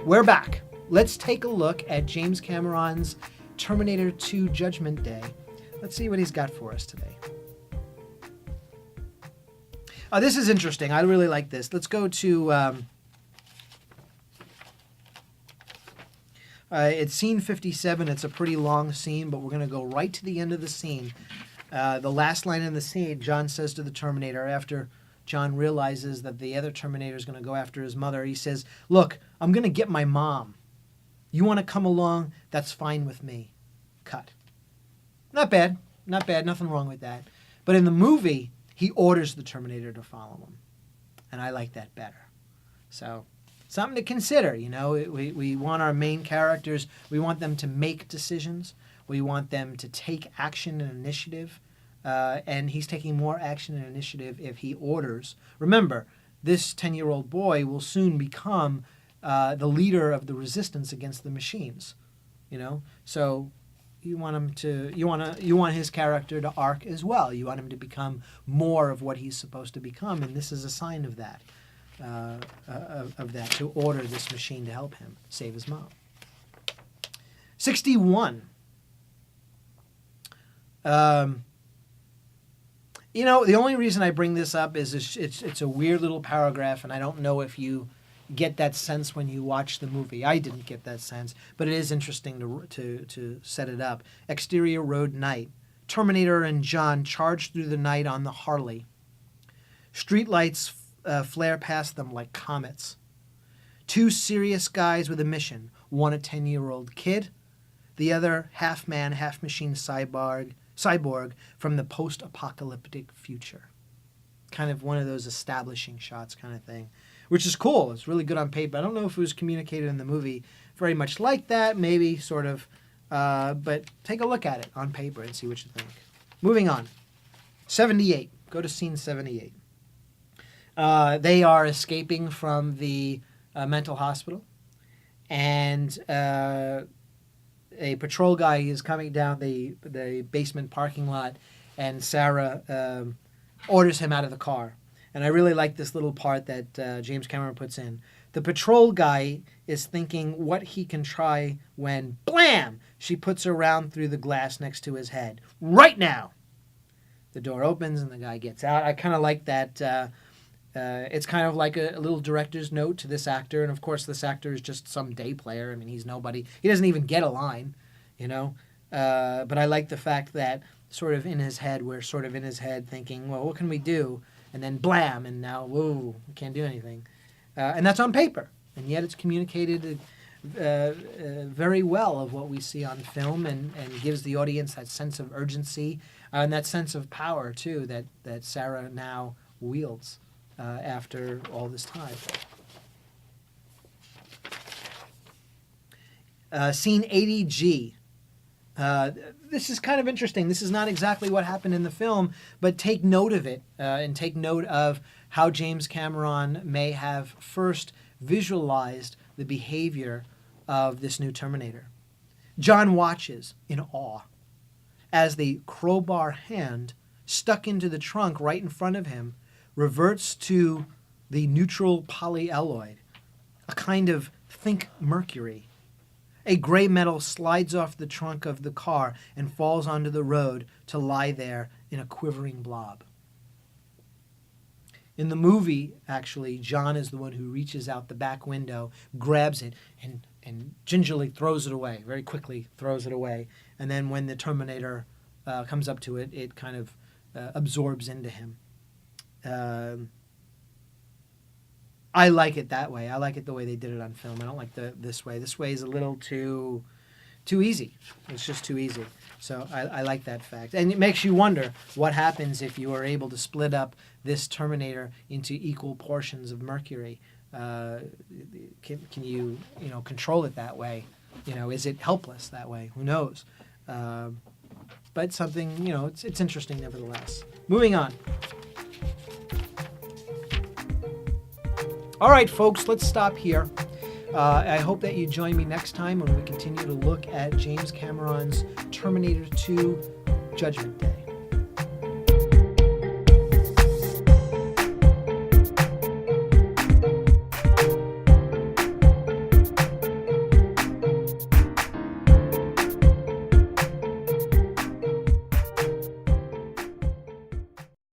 we're back. Let's take a look at James Cameron's Terminator 2 Judgment Day. Let's see what he's got for us today. This is interesting. I really like this. Let's go to... it's scene 57. It's a pretty long scene, but we're going to go right to the end of the scene. The last line in the scene, John says to the Terminator, after John realizes that the other Terminator is going to go after his mother, he says, look, I'm going to get my mom. You want to come along? That's fine with me. Cut. Not bad. Not bad. Nothing wrong with that. But in the movie, he orders the Terminator to follow him. And I like that better. So, something to consider, you know. We want our main characters, we want them to make decisions. We want them to take action and initiative. And he's taking more action and initiative if he orders. Remember, this 10-year-old boy will soon become the leader of the resistance against the machines. You know, so you want him to. You want his character to arc as well. You want him to become more of what he's supposed to become, and this is a sign of that. To order this machine to help him save his mom. 61. You know, the only reason I bring this up is it's a weird little paragraph, and I don't know if you get that sense when you watch the movie. I didn't get that sense, but it is interesting to set it up. Exterior road night. Terminator and John charge through the night on the Harley. Streetlights flare past them like comets. Two serious guys with a mission. One a 10-year-old kid, the other half-man, half-machine cyborg from the post-apocalyptic future. Kind of one of those establishing shots kind of thing, which is cool. It's really good on paper. I don't know if it was communicated in the movie very much like that, maybe sort of, but take a look at it on paper and see what you think. Moving on. 78. Go to scene 78. They are escaping from the mental hospital, and a patrol guy is coming down the basement parking lot, and Sarah orders him out of the car. And I really like this little part that James Cameron puts in. The patrol guy is thinking what he can try when, blam, she puts her round through the glass next to his head. Right now! The door opens and the guy gets out. I kind of like that. It's kind of like a little director's note to this actor. And, of course, this actor is just some day player. I mean, he's nobody. He doesn't even get a line, you know. But I like the fact that sort of in his head, we're sort of in his head thinking, well, what can we do? And then blam, and now, whoa, we can't do anything. And that's on paper. And yet it's communicated very well of what we see on film and gives the audience that sense of urgency and that sense of power, too, that Sarah now wields after all this time. Scene 80G. This is kind of interesting. This is not exactly what happened in the film, but take note of it and take note of how James Cameron may have first visualized the behavior of this new Terminator. John watches in awe as the crowbar hand stuck into the trunk right in front of him reverts to the neutral polyalloy, a kind of think mercury. A gray metal slides off the trunk of the car and falls onto the road to lie there in a quivering blob. In the movie, actually, John is the one who reaches out the back window, grabs it, and gingerly throws it away, very quickly throws it away. And then when the Terminator comes up to it, it kind of absorbs into him. I like it that way. I like it the way they did it on film. I don't like this way. This way is a little too easy. It's just too easy. So I like that fact. And it makes you wonder what happens if you are able to split up this Terminator into equal portions of mercury. Can you control it that way? Is it helpless that way? Who knows? But something, it's interesting nevertheless. Moving on. All right, folks, let's stop here. I hope that you join me next time when we continue to look at James Cameron's Terminator 2 Judgment Day.